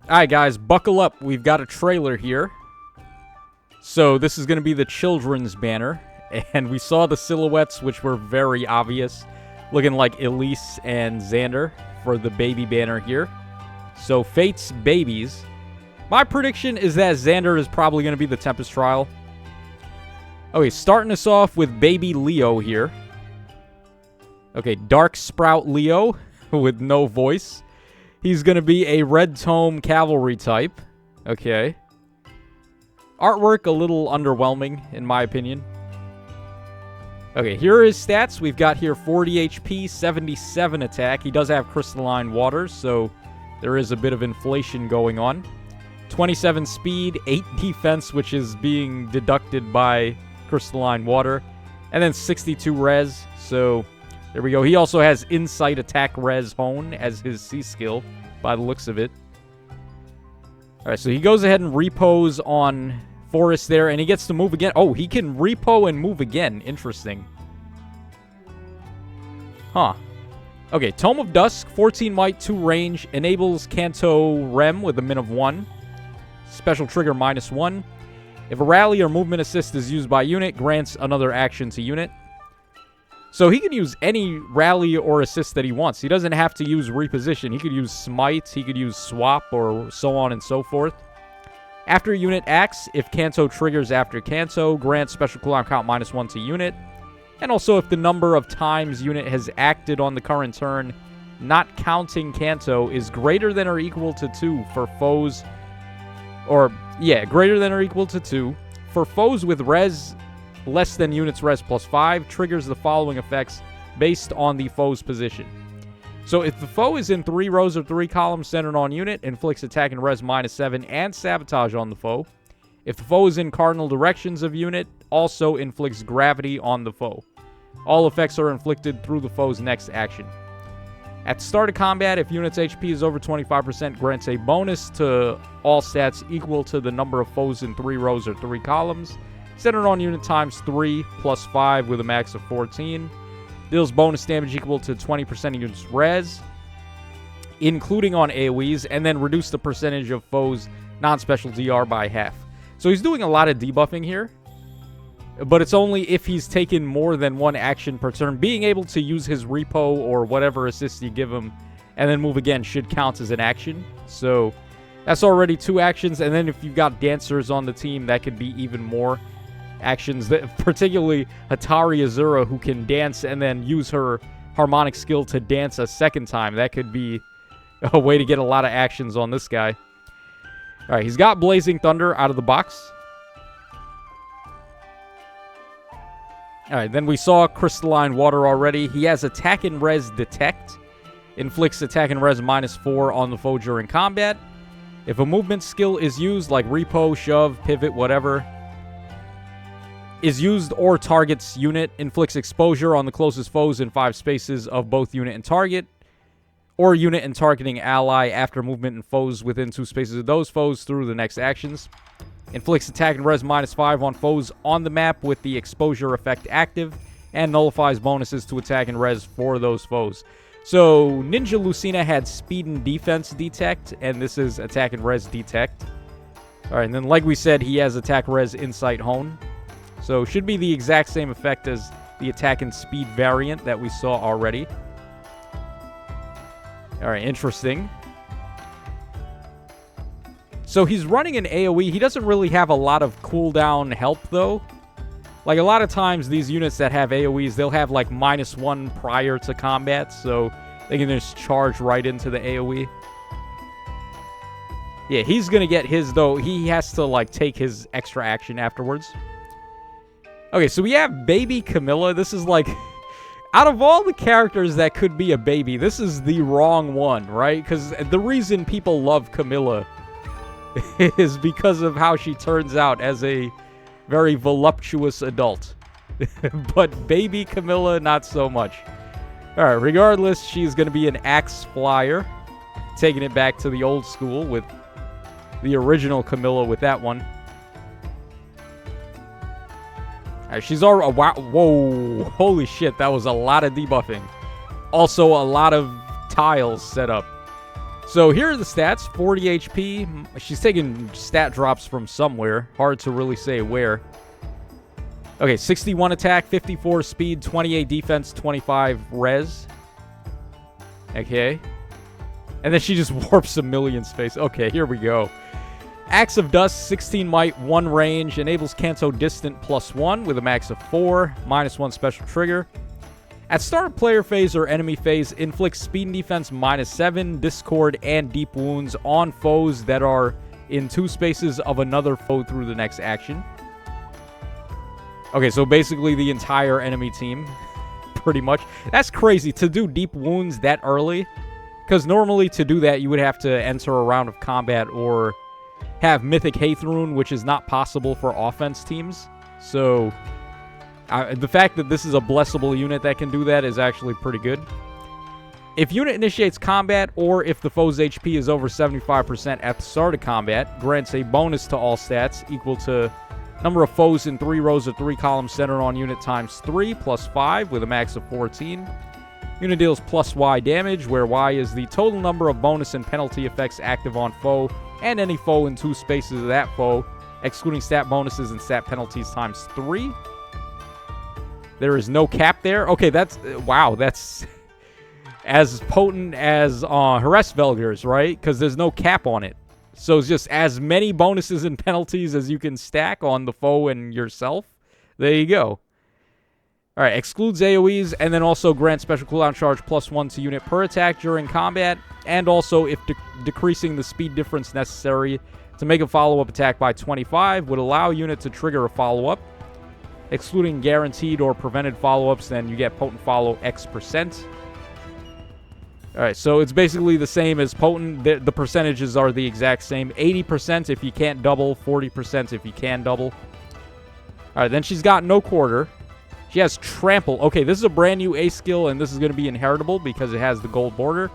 Alright, guys, buckle up. We've got a trailer here. So, this is going to be the children's banner. And we saw the silhouettes, which were very obvious. Looking like Elise and Xander for the baby banner here. So, Fate's babies. My prediction is that Xander is probably going to be the Tempest Trial. Okay, starting us off with baby Leo here. Okay, Dark Sprout Leo with no voice. He's going to be a Red Tome Cavalry type. Okay. Artwork a little underwhelming, in my opinion. Okay, here are his stats. We've got here 40 HP, 77 attack. He does have crystalline water, so there is a bit of inflation going on. 27 speed, 8 defense, which is being deducted by crystalline water. And then 62 res, so there we go. He also has Insight Attack Res Hone as his C skill, by the looks of it. Alright, so he goes ahead and repos on Forest there, and he gets to move again. Oh, he can repo and move again. Interesting. Huh. Okay, Tome of Dusk, 14 might, 2 range, enables Kanto Rem with a min of 1. Special trigger -1. If a rally or movement assist is used by unit, grants another action to unit. So he can use any rally or assist that he wants. He doesn't have to use reposition. He could use smite, he could use swap, or so on and so forth. After a unit acts, if Kanto triggers after Kanto, grants special cooldown count -1 to unit. And also if the number of times unit has acted on the current turn, not counting Kanto, is greater than or equal to 2 for foes. Or, yeah, greater than or equal to 2. For foes with res less than unit's res +5, triggers the following effects based on the foe's position. So if the foe is in 3 rows or 3 columns centered on unit, inflicts attack and res -7 and sabotage on the foe. If the foe is in cardinal directions of unit, also inflicts gravity on the foe. All effects are inflicted through the foe's next action. At the start of combat, if unit's HP is over 25%, grants a bonus to all stats equal to the number of foes in 3 rows or 3 columns, centered on unit times 3 plus 5 with a max of 14. Deals bonus damage equal to 20% of unit's res, including on AoEs, and then reduce the percentage of foes' non-special DR by half. So he's doing a lot of debuffing here, but it's only if he's taken more than 1 action per turn. Being able to use his repo or whatever assist you give him and then move again should count as an action. So that's already 2 actions, and then if you've got dancers on the team, that could be even more actions, that particularly Hatari Azura, who can dance and then use her harmonic skill to dance a second time. That could be a way to get a lot of actions on this guy. Alright, he's got Blazing Thunder out of the box. Alright, then we saw Crystalline Water already. He has Attack and Res Detect. Inflicts Attack and Res -4 on the foe during combat. If a movement skill is used, like Repo, Shove, Pivot, whatever, is used or targets unit, inflicts exposure on the closest foes in 5 spaces of both unit and target, or unit and targeting ally after movement and foes within 2 spaces of those foes through the next actions. Inflicts attack and res -5 on foes on the map with the exposure effect active, and nullifies bonuses to attack and res for those foes. So Ninja Lucina had speed and defense detect, and this is attack and res detect. Alright, and then like we said, he has attack res insight hone. So should be the exact same effect as the attack and speed variant that we saw already. Alright, interesting. So he's running an AoE. He doesn't really have a lot of cooldown help, though. Like, a lot of times, these units that have AoEs, they'll have, like, -1 prior to combat, so they can just charge right into the AoE. Yeah, he's gonna get his, though. He has to, like, take his extra action afterwards. Okay, so we have Baby Camilla. This is, like... out of all the characters that could be a baby, this is the wrong one, right? Because the reason people love Camilla is because of how she turns out as a very voluptuous adult. But baby Camilla, not so much. Alright, regardless, she's going to be an axe flyer. Taking it back to the old school with the original Camilla with that one. Alright, she's already... wow, whoa, holy shit, that was a lot of debuffing. Also, a lot of tiles set up. So here are the stats. 40 HP. She's taking stat drops from somewhere. Hard to really say where. Okay, 61 attack, 54 speed, 28 defense, 25 res. Okay. And then she just warps a million space. Okay, here we go. Axe of Dust, 16 might, 1 range. Enables Kanto Distant +1 with a max of 4. -1 special trigger. At start of player phase or enemy phase, inflicts speed and defense -7, discord, and deep wounds on foes that are in 2 spaces of another foe through the next action. Okay, so basically the entire enemy team, pretty much. That's crazy to do deep wounds that early, because normally to do that you would have to enter a round of combat or have Mythic Haith Rune, which is not possible for offense teams. So the fact that this is a blessable unit that can do that is actually pretty good. If unit initiates combat, or if the foe's HP is over 75% at the start of combat, grants a bonus to all stats equal to number of foes in 3 rows or 3 columns centered on unit times 3 plus 5 with a max of 14. Unit deals +Y damage, where Y is the total number of bonus and penalty effects active on foe and any foe in 2 spaces of that foe, excluding stat bonuses and stat penalties times 3. There is no cap there. Okay, that's... wow, that's as potent as Hraesvelgur's, right? Because there's no cap on it. So it's just as many bonuses and penalties as you can stack on the foe and yourself. There you go. Alright, excludes AoEs, and then also grants special cooldown charge +1 to unit per attack during combat, and also if decreasing the speed difference necessary to make a follow-up attack by 25 would allow unit to trigger a follow-up. Excluding guaranteed or prevented follow-ups, then you get potent follow X%. Alright, so it's basically the same as potent. The percentages are the exact same. 80% if you can't double, 40% if you can double. Alright, then she's got no quarter. She has Trample. Okay, this is a brand new A skill, and this is going to be inheritable because it has the gold border.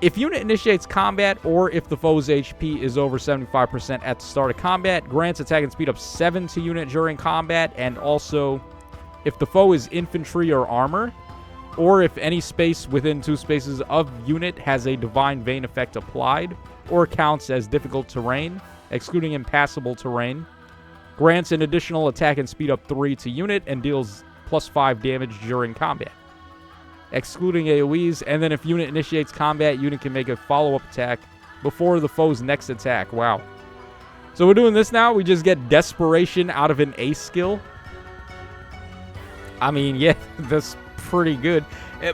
If unit initiates combat, or if the foe's HP is over 75% at the start of combat, grants attack and speed up 7 to unit during combat, and also if the foe is infantry or armor, or if any space within 2 spaces of unit has a Divine Vein effect applied, or counts as difficult terrain, excluding impassable terrain, grants an additional attack and speed up 3 to unit, and deals +5 damage during combat, excluding AoEs. And then if unit initiates combat, unit can make a follow-up attack before the foe's next attack. Wow. So we're doing this now. We just get Desperation out of an A skill. I mean, yeah, that's pretty good.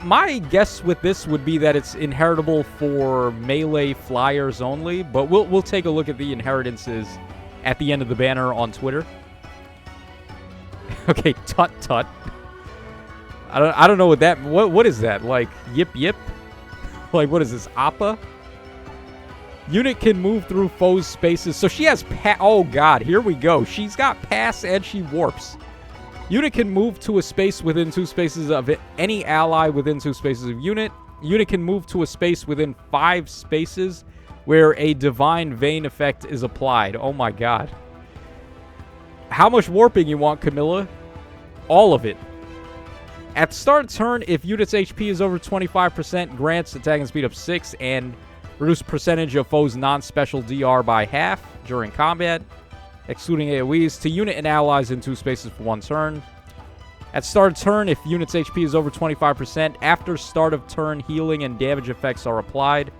My guess with this would be that it's inheritable for melee flyers only, but we'll take a look at the inheritances at the end of the banner on Twitter. Okay, Tut Tut. I don't know what that... What is that? Like, Yip Yip? Like, what is this? Appa? Unit can move through foes' spaces. So she has... oh, God. Here we go. She's got Pass and she warps. Unit can move to a space within 2 spaces of any ally within 2 spaces of unit. Unit can move to a space within 5 spaces where a Divine Vein effect is applied. Oh, my God. How much warping you want, Camilla? All of it. At start of turn, if unit's HP is over 25%, grants attack and speed up 6 and reduce percentage of foes' non-special DR by half during combat, excluding AoEs, to unit and allies in 2 spaces for 1 turn. At start of turn, if unit's HP is over 25%, after start of turn, healing and damage effects are applied.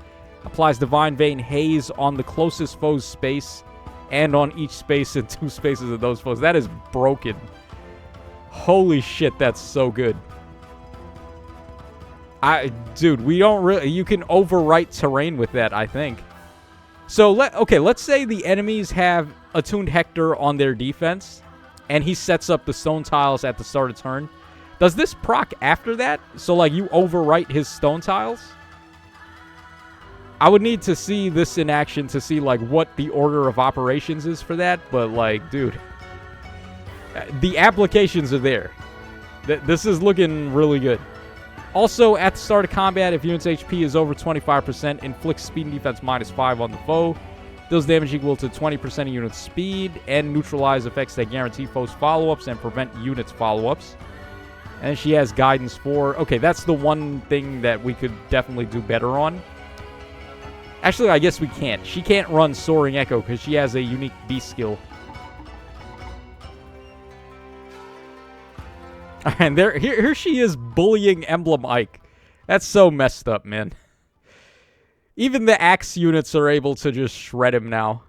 Applies Divine Vein Haze on the closest foe's space and on each space in 2 spaces of those foes. That is broken. Holy shit, that's so good. Dude, we don't really... You can overwrite terrain with that, I think. So, let's say the enemies have Attuned Hector on their defense, and he sets up the stone tiles at the start of turn. Does this proc after that? So, like, you overwrite his stone tiles? I would need to see this in action to see, like, what the order of operations is for that, but, like, dude... The applications are there. This is looking really good. Also, at the start of combat, if unit's HP is over 25%, inflicts speed and defense -5 on the foe. Deals damage equal to 20% of unit's speed, and neutralize effects that guarantee foes follow-ups and prevent units follow-ups. And she has guidance 4. Okay, that's the one thing that we could definitely do better on. Actually, I guess we can't. She can't run Soaring Echo because she has a unique beast skill. And here she is bullying Emblem Ike. That's so messed up, man. Even the axe units are able to just shred him now.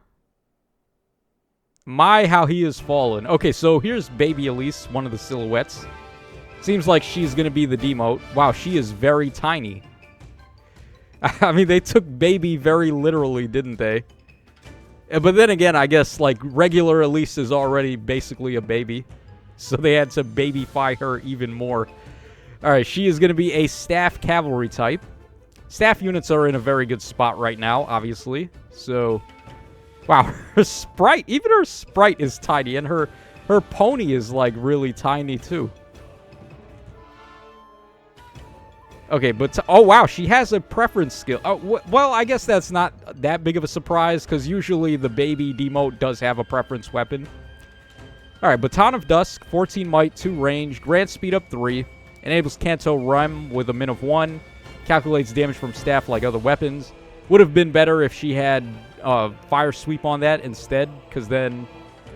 My, how he has fallen. Okay, so here's Baby Elise, one of the silhouettes. Seems like she's going to be the demote. Wow, she is very tiny. I mean, they took baby very literally, didn't they? But then again, I guess, like, regular Elise is already basically a baby. So they had to babyfy her even more. Alright, she is going to be a staff cavalry type. Staff units are in a very good spot right now, obviously. So, wow, her sprite, even her sprite is tiny. And her pony is, like, really tiny, too. Okay, but... oh, wow, she has a preference skill. Oh, well, I guess that's not that big of a surprise, because usually the baby demote does have a preference weapon. Alright, Baton of Dusk, 14 might, 2 range, grants speed up 3, enables Kanto Rem with a min of 1, calculates damage from staff like other weapons. Would have been better if she had Fire Sweep on that instead, because then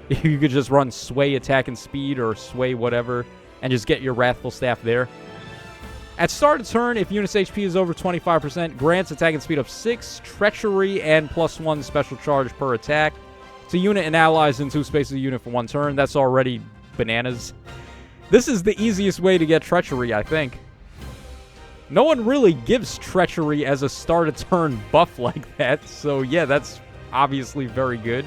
you could just run Sway Attack and Speed, or Sway whatever, and just get your Wrathful Staff there. At start of turn, if unit's HP is over 25%, grants attack and speed up 6, treachery, and +1 special charge per attack to unit and allies in 2 spaces of unit for 1 turn. That's already bananas. This is the easiest way to get treachery, I think. No one really gives treachery as a start of turn buff like that, so yeah, that's obviously very good.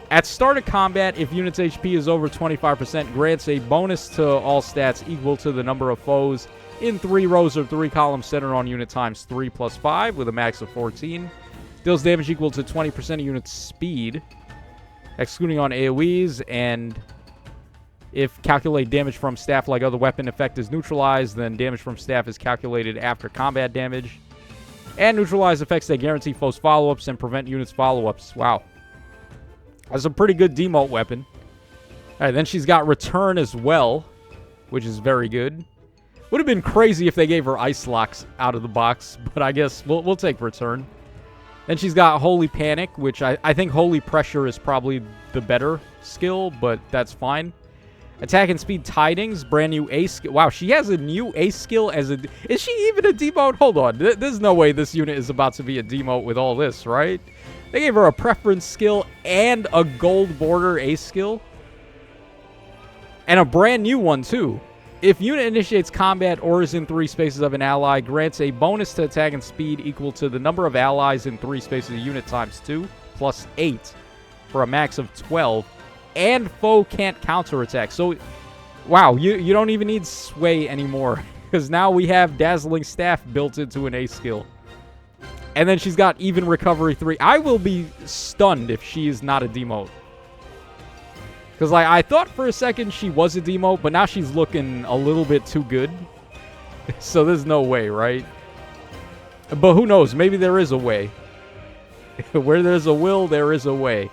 At start of combat, if unit's HP is over 25%, grants a bonus to all stats equal to the number of foes in 3 rows or 3 columns centered on unit times 3 plus 5 with a max of 14. Deals damage equal to 20% of unit's speed, excluding on AoEs, and if calculate damage from staff like other weapon effect is neutralized, then damage from staff is calculated after combat damage. And neutralize effects that guarantee foes follow-ups and prevent units follow-ups. Wow. That's a pretty good demote weapon. Alright, then she's got Return as well, which is very good. Would have been crazy if they gave her Ice Locks out of the box, but I guess we'll take Return. Then she's got Holy Panic, which I think Holy Pressure is probably the better skill, but that's fine. Attack and Speed Tidings, brand new ace skill. Wow, she has a new ace skill as a... Is she even a demote? Hold on. There's no way this unit is about to be a demote with all this, right? They gave her a preference skill and a gold border ace skill. And a brand new one, too. If unit initiates combat or is in 3 spaces of an ally, grants a bonus to attack and speed equal to the number of allies in 3 spaces of unit times 2, plus 8, for a max of 12. And foe can't counterattack. So, wow, you don't even need Sway anymore. Because now we have Dazzling Staff built into an ace skill. And then she's got Even Recovery 3. I will be stunned if she is not a demote. Because, like, I thought for a second she was a demote, but now she's looking a little bit too good. So there's no way, right? But who knows? Maybe there is a way. Where there's a will, there is a way.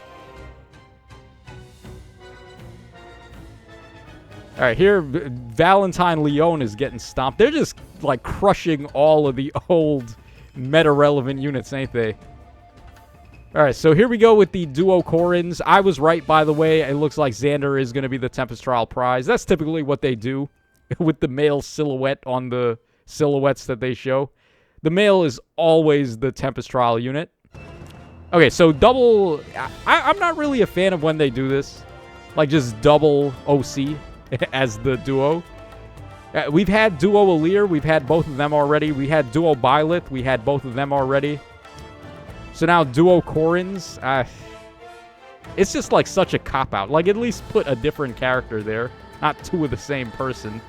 Alright, here, Valentine Leon is getting stomped. They're just, like, crushing all of the old meta-relevant units, ain't they? Alright, so here we go with the duo Corrins. I was right, by the way. It looks like Xander is going to be the Tempest Trial prize. That's typically what they do with the male silhouette on the silhouettes that they show. The male is always the Tempest Trial unit. Okay, so double... I'm not really a fan of when they do this. Like, just double OC as the duo. We've had Duo Alir. We've had both of them already. We had Duo Byleth. We had both of them already. So now Duo Corrins. It's just like such a cop-out. Like, at least put a different character there. Not 2 of the same person.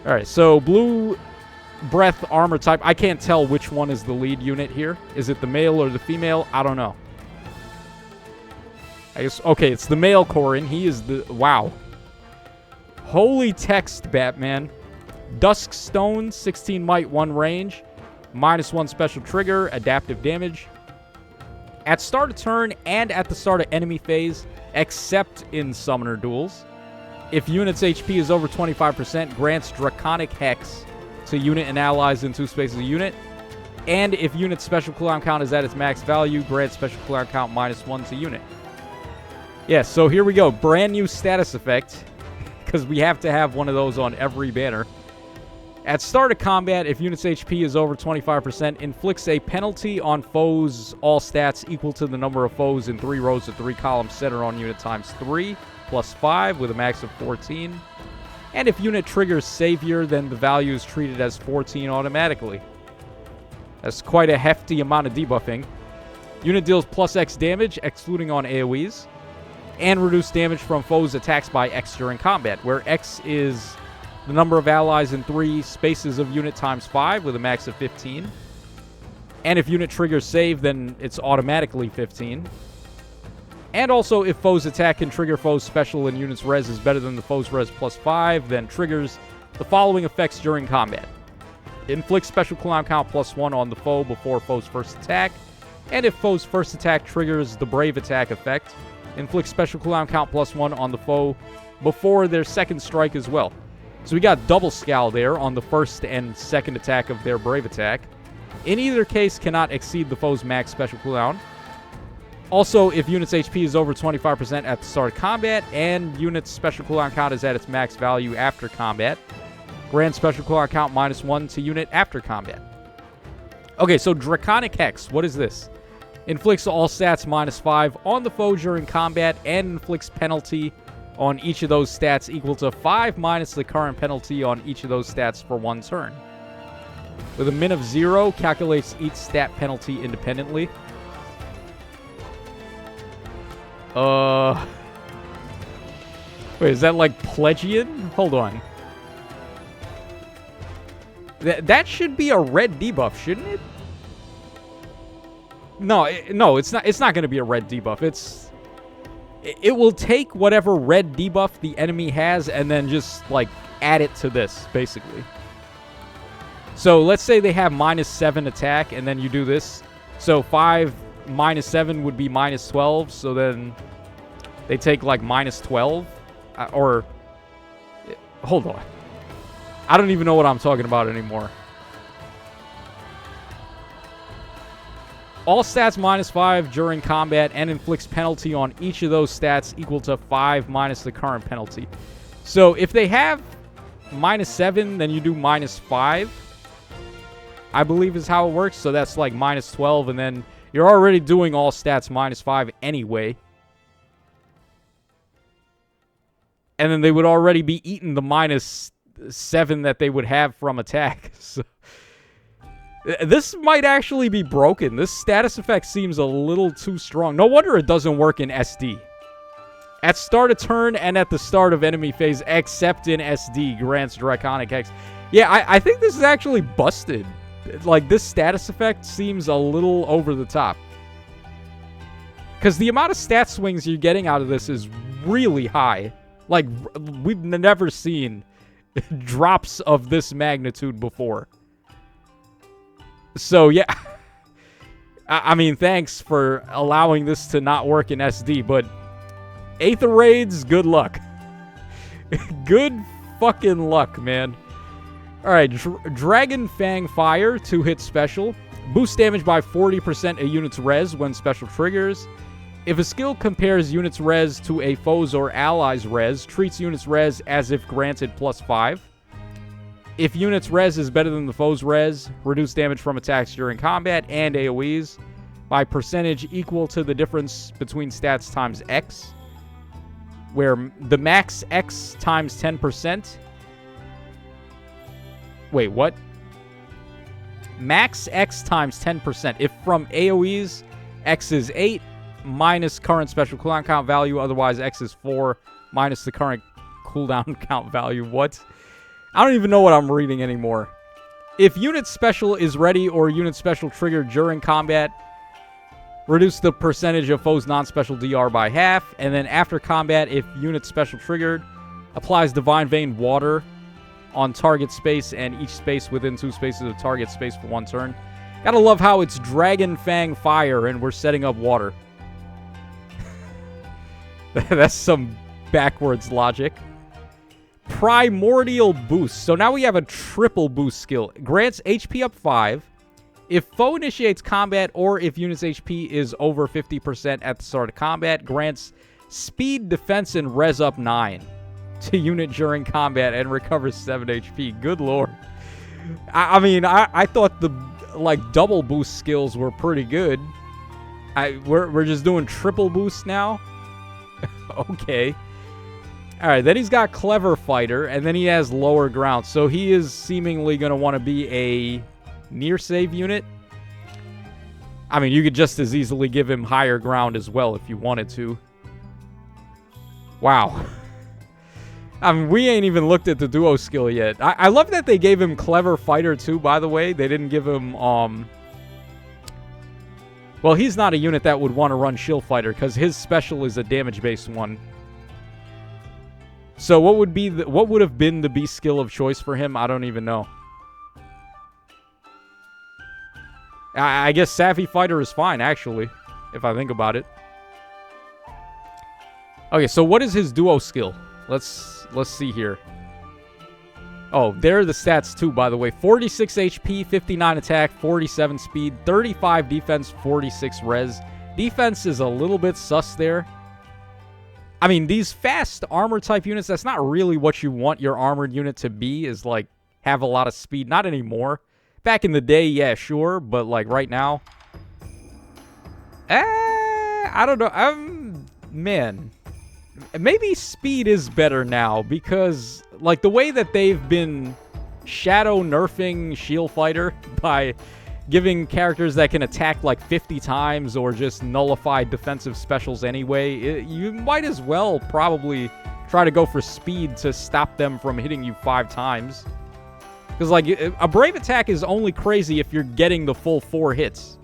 Alright, so Blue Breath Armor type. I can't tell which one is the lead unit here. Is it the male or the female? I don't know. I guess, okay, it's the male Corrin. He is the... Wow. Holy text, Batman. Dusk Stone, 16 might, 1 range. -1 special trigger, adaptive damage. At start of turn and at the start of enemy phase, except in Summoner Duels. If unit's HP is over 25%, grants Draconic Hex to unit and allies in 2 spaces of unit. And if unit's special cooldown count is at its max value, grant special cooldown count -1 to unit. Yeah, so here we go. Brand new status effect, because we have to have one of those on every banner. At start of combat, if unit's HP is over 25%, inflicts a penalty on foes' all stats equal to the number of foes in 3 rows of 3 columns centered on unit times 3, plus 5 with a max of 14. And if unit triggers Savior, then the value is treated as 14 automatically. That's quite a hefty amount of debuffing. Unit deals plus X damage, excluding on AoEs, and reduce damage from foes' attacks by X during combat, where X is the number of allies in 3 spaces of unit times 5 with a max of 15. And if unit triggers save, then it's automatically 15. And also, if foes' attack can trigger foes' special and unit's res is better than the foes' res plus 5, then triggers the following effects during combat. Inflicts special cooldown count +1 on the foe before foe's first attack. And if foe's first attack triggers the brave attack effect, inflicts special cooldown count +1 on the foe before their second strike as well. So we got double scowl there on the first and second attack of their brave attack. In either case, cannot exceed the foe's max special cooldown. Also, if unit's HP is over 25% at the start of combat, and unit's special cooldown count is at its max value after combat, grant special cooldown count -1 to unit after combat. Okay, so Draconic Hex, what is this? Inflicts all stats -5 on the foe during combat, and inflicts penalty on each of those stats equal to 5 minus the current penalty on each of those stats for 1 turn. With a min of 0, calculates each stat penalty independently. Wait, is that like Pledgian? Hold on. That should be a red debuff, shouldn't it? No, it's not. It's not going to be a red debuff. It will take whatever red debuff the enemy has and then just like add it to this, basically. So let's say they have -7 attack, and then you do this. So 5 minus 7 would be -12. So then they take like -12, or hold on. I don't even know what I'm talking about anymore. All stats -5 during combat, and inflicts penalty on each of those stats equal to 5 minus the current penalty. So if they have -7, then you do -5. I believe is how it works. So that's like -12, and then you're already doing all stats -5 anyway. And then they would already be eating the -7 that they would have from attack. So this might actually be broken. This status effect seems a little too strong. No wonder it doesn't work in SD. At start of turn and at the start of enemy phase, except in SD, grants Draconic Hex. Yeah, I think this is actually busted. Like, this status effect seems a little over the top. Because the amount of stat swings you're getting out of this is really high. Like, we've never seen drops of this magnitude before. So, yeah. I mean, thanks for allowing this to not work in SD, but Aether Raids, good luck. Good fucking luck, man. Alright, Dragon Fang Fire, 2-hit special. Boost damage by 40% a unit's res when special triggers. If a skill compares unit's res to a foe's or ally's res, treats unit's res as if granted +5. If unit's res is better than the foe's res, reduce damage from attacks during combat and AoEs by percentage equal to the difference between stats times X, where the max X times 10%. Wait, what? Max X times 10%. If from AoEs, X is 8, minus current special cooldown count value. Otherwise, X is 4, minus the current cooldown count value. What? I don't even know what I'm reading anymore. If unit special is ready or unit special triggered during combat, reduce the percentage of foe's non-special DR by half. And then after combat, if unit special triggered, applies Divine Vein Water on target space and each space within 2 spaces of target space for 1 turn. Gotta love how it's Dragon Fang Fire and we're setting up water. That's some backwards logic. Primordial Boost. So now we have a triple boost skill. Grants HP up 5, If foe initiates combat or if unit's HP is over 50% at the start of combat, grants speed, defense, and res up 9 to unit during combat and recovers 7 HP. Good lord. I mean, I thought the, like, double boost skills were pretty good. We're just doing triple boost now? Okay. Alright, then he's got Clever Fighter, and then he has Lower Ground. So he is seemingly going to want to be a near save unit. I mean, you could just as easily give him Higher Ground as well if you wanted to. Wow. I mean, we ain't even looked at the duo skill yet. I love that they gave him Clever Fighter too, by the way. They didn't give him, well, he's not a unit that would want to run Shield Fighter because his special is a damage-based one. So what would have been the beast skill of choice for him? I don't even know. I guess Savvy Fighter is fine, actually, if I think about it. Okay, so what is his duo skill? Let's see here. Oh, there are the stats too, by the way. 46 HP, 59 attack, 47 speed, 35 defense, 46 res. Defense is a little bit sus there. I mean, these fast armor type units, that's not really what you want your armored unit to be, is like have a lot of speed. Not anymore. Back in the day, yeah, sure, but like right now, I don't know. Man, maybe speed is better now because like the way that they've been shadow nerfing Shield Fighter by giving characters that can attack like 50 times or just nullify defensive specials anyway, you might as well probably try to go for speed to stop them from hitting you 5 times. Because, like, a Brave Attack is only crazy if you're getting the full 4 hits.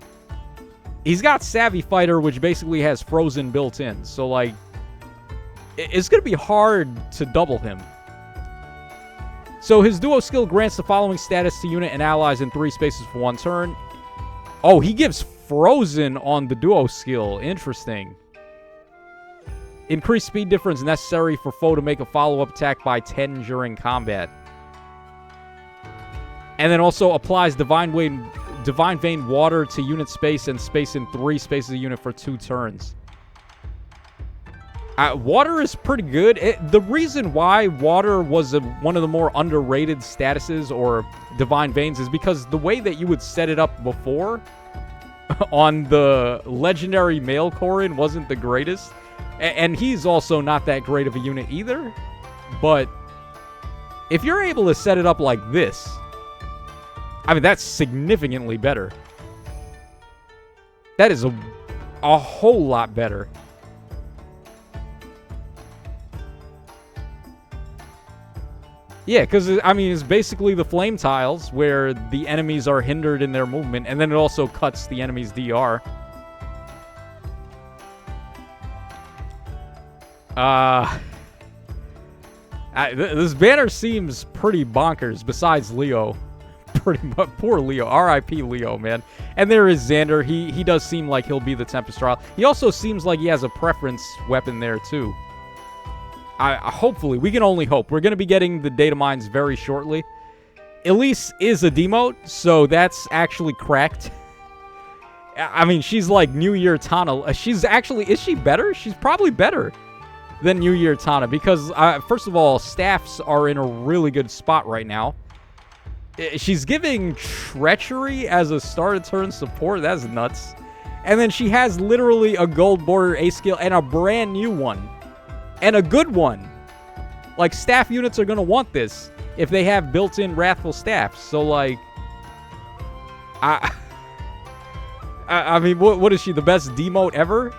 He's got Savvy Fighter, which basically has Frozen built in. So, like, it's going to be hard to double him. So his duo skill grants the following status to unit and allies in 3 spaces for 1 turn. Oh, he gives Frozen on the duo skill. Interesting. Increased speed difference necessary for foe to make a follow-up attack by 10 during combat. And then also applies Divine Vein Water to unit space and space in 3 spaces of unit for 2 turns. Water is pretty good. The reason why water was one of the more underrated statuses or divine veins is because the way that you would set it up before on the legendary male Corrin wasn't the greatest. And he's also not that great of a unit either. But if you're able to set it up like this, I mean, that's significantly better. That is a whole lot better. Yeah, because, I mean, it's basically the flame tiles where the enemies are hindered in their movement, and then it also cuts the enemy's DR. This banner seems pretty bonkers, besides Leo. Pretty much. Poor Leo. R.I.P. Leo, man. And there is Xander. He does seem like he'll be the Tempest Trial. He also seems like he has a preference weapon there, too. Hopefully, we can only hope. We're going to be getting the data mines very shortly. Elise is a demote, so that's actually cracked. I mean, she's like New Year Tana. She's actually, is she better? She's probably better than New Year Tana because, first of all, staffs are in a really good spot right now. She's giving Treachery as a start of turn support. That's nuts. And then she has literally a gold border A skill and a brand new one. And a good one. Like, staff units are going to want this if they have built-in Wrathful Staffs. So, like, I mean, what is she, the best demote ever?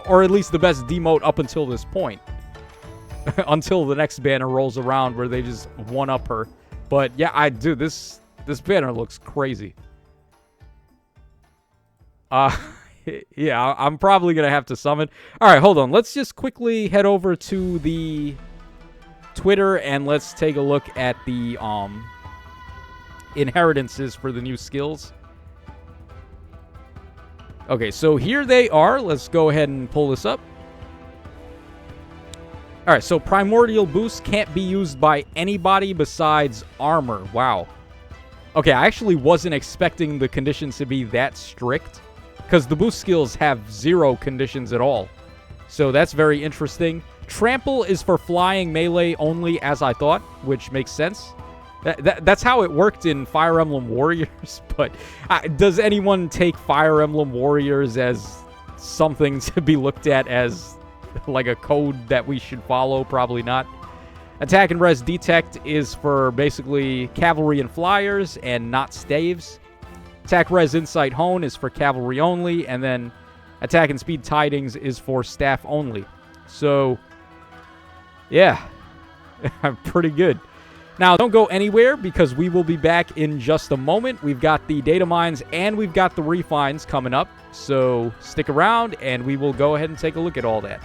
Or at least the best demote up until this point. Until the next banner rolls around where they just one-up her. But, yeah, this banner looks crazy. Yeah, I'm probably going to have to summon. All right, hold on. Let's just quickly head over to the Twitter and let's take a look at the inheritances for the new skills. Okay, so here they are. Let's go ahead and pull this up. All right, so Primordial Boost can't be used by anybody besides armor. Wow. Okay, I actually wasn't expecting the conditions to be that strict, because the boost skills have 0 conditions at all. So that's very interesting. Trample is for flying melee only, as I thought, which makes sense. That's how it worked in Fire Emblem Warriors, but does anyone take Fire Emblem Warriors as something to be looked at as like a code that we should follow? Probably not. Attack and Res Detect is for basically cavalry and flyers and not staves. Attack Res Insight Hone is for cavalry only, and then Attack and Speed Tidings is for staff only. So, yeah, pretty good. Now, don't go anywhere because we will be back in just a moment. We've got the data mines and we've got the refines coming up. So stick around and we will go ahead and take a look at all that.